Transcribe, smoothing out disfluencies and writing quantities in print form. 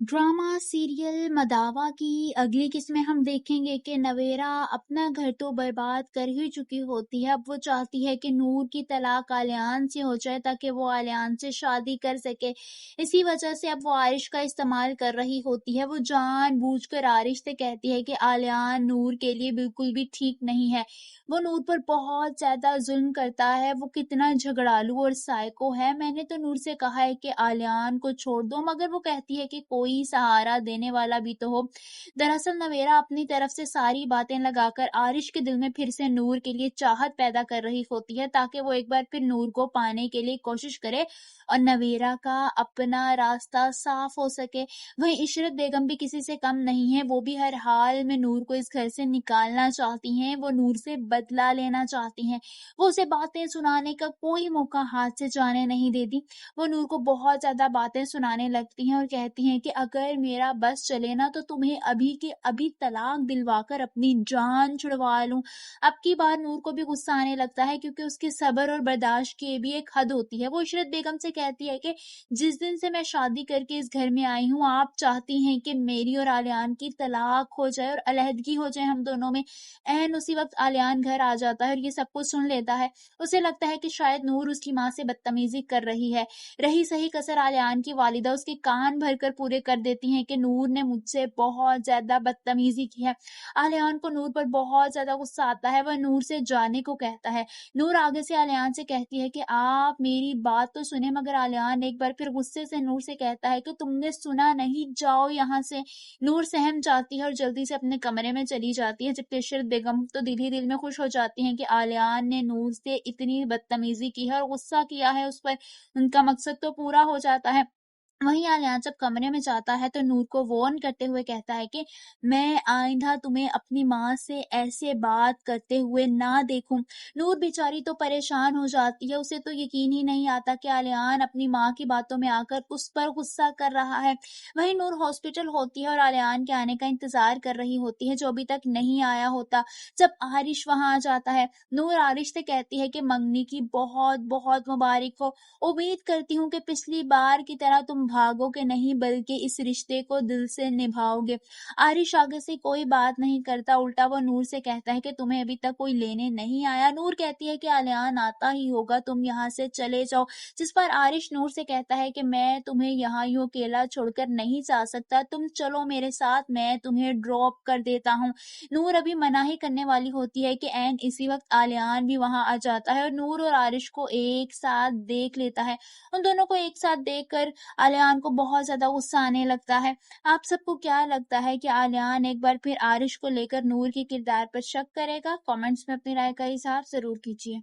Drama serial मदावा की अगली किस्में हम देखेंगे कि नवेरा अपना घर तो बर्बाद कर ही चुकी होती है। अब वो चाहती है कि नूर की तलाक आलियान से हो जाए ताकि वो आलियान से शादी कर सके। इसी वजह से अब वो आरिश का इस्तेमाल कर रही होती है। वो जानबूझकर आरिश से कहती है कि आलियान नूर के लिए बिल्कुल भी ठीक नहीं है। वो नूर पर बहुत ज्यादा जुल्म करता है। वो कितना झगड़ालू और साइको है। मैंने तो नूर से कहा है कि आलियान को छोड़ दो, मगर वो कहती है कि कोई सहारा देने वाला भी तो हो। दरअसल नवेरा अपनी तरफ से सारी बातें लगाकर आरिश के दिल में फिर से नूर के लिए चाहत पैदा कर रही होती है ताकि वो एक बार फिर नूर को पाने के लिए कोशिश करे और नवेरा का अपना रास्ता साफ हो सके। वहीं इशरत बेगम भी किसी से कम नहीं है। वो भी हर हाल में नूर को इस घर से निकालना चाहती हैं। वो नूर से बदला लेना चाहती हैं। वो उसे बातें सुनाने का कोई मौका हाथ से जाने नहीं देती। वो नूर को बहुत ज्यादा बातें सुनाने लगती हैं और कहती हैं कि अगर मेरा बस चले ना तो तुम्हें अभी के अभी तलाक दिलवाकर अपनी जान छुड़वा लूं। अब की बार नूर को भी गुस्सा आने लगता है क्योंकि उसके सब्र और बर्दाश्त की भी एक हद होती है। वो इशरत बेगम से कहती है कि जिस दिन से मैं शादी करके इस घर में आई हूँ आप चाहती हैं कि मेरी और आलियान की तलाक हो जाए और अलहदगी हो जाए हम दोनों में। एन उसी वक्त आलियान घर आ जाता है और ये सब कुछ सुन लेता है। उसे लगता है कि शायद नूर उसकी माँ से बदतमीजी कर रही है। रही सही कसर आलियान की वालिदा उसके कान भरकर पूरे कर देती हैं कि नूर ने मुझसे बहुत ज्यादा बदतमीजी की है। आलियान को नूर पर बहुत ज्यादा गुस्सा आता है। वह नूर से जाने को कहता है। नूर आगे से आलियान से कहती है कि आप मेरी बात तो सुने, मगर आलियान एक बार फिर गुस्से से नूर से कहता है कि तुमने सुना नहीं, जाओ यहाँ से। नूर सहम जाती है और जल्दी से अपने कमरे में चली जाती है, जबकि इशरत बेगम तो दिल ही दिल में खुश हो जाती हैं कि आलियान ने नूर से इतनी बदतमीजी की है और गुस्सा किया है उस पर। उनका मकसद तो पूरा हो जाता है। वहीं आलियान जब कमरे में जाता है तो नूर को वार्न करते हुए कहता है कि मैं आइंदा तुम्हें अपनी माँ से ऐसे बात करते हुए ना देखूं। नूर बेचारी तो परेशान हो जाती है। उसे तो यकीन ही नहीं आता कि आलियान अपनी माँ की बातों में आकर उस पर गुस्सा कर रहा है। वहीं नूर हॉस्पिटल होती है और आलियान के आने का इंतजार कर रही होती है जो अभी तक नहीं आया होता। जब आरिश वहां आ जाता है, नूर आरिश से कहती है कि मंगनी की बहुत बहुत मुबारक हो। उम्मीद करती हूँ कि पिछली बार की तरह तुम भागोगे नहीं बल्कि इस रिश्ते को दिल से निभाओगे। आरिश आगे से कोई बात नहीं करता, उल्टा वो नूर से कहता है कि तुम्हें अभी तक कोई लेने नहीं आया। नूर कहती है कि आलियान आता ही होगा, तुम यहाँ से चले जाओ। जिस पर आरिश नूर से कहता है कि मैं तुम्हें यहाँ यूं अकेला छोड़कर नहीं जा सकता, तुम चलो मेरे साथ, मैं तुम्हें ड्रॉप कर देता हूँ। नूर अभी मना ही करने वाली होती है कि एन इसी वक्त आलियान भी वहां आ जाता है और नूर और आरिश को एक साथ देख लेता है। उन दोनों को एक साथ देखकर आलियान को बहुत ज्यादा गुस्सा आने लगता है। आप सबको क्या लगता है कि आलियान एक बार फिर आरिश को लेकर नूर के किरदार पर शक करेगा? कमेंट्स में अपनी राय का इजहार जरूर कीजिए।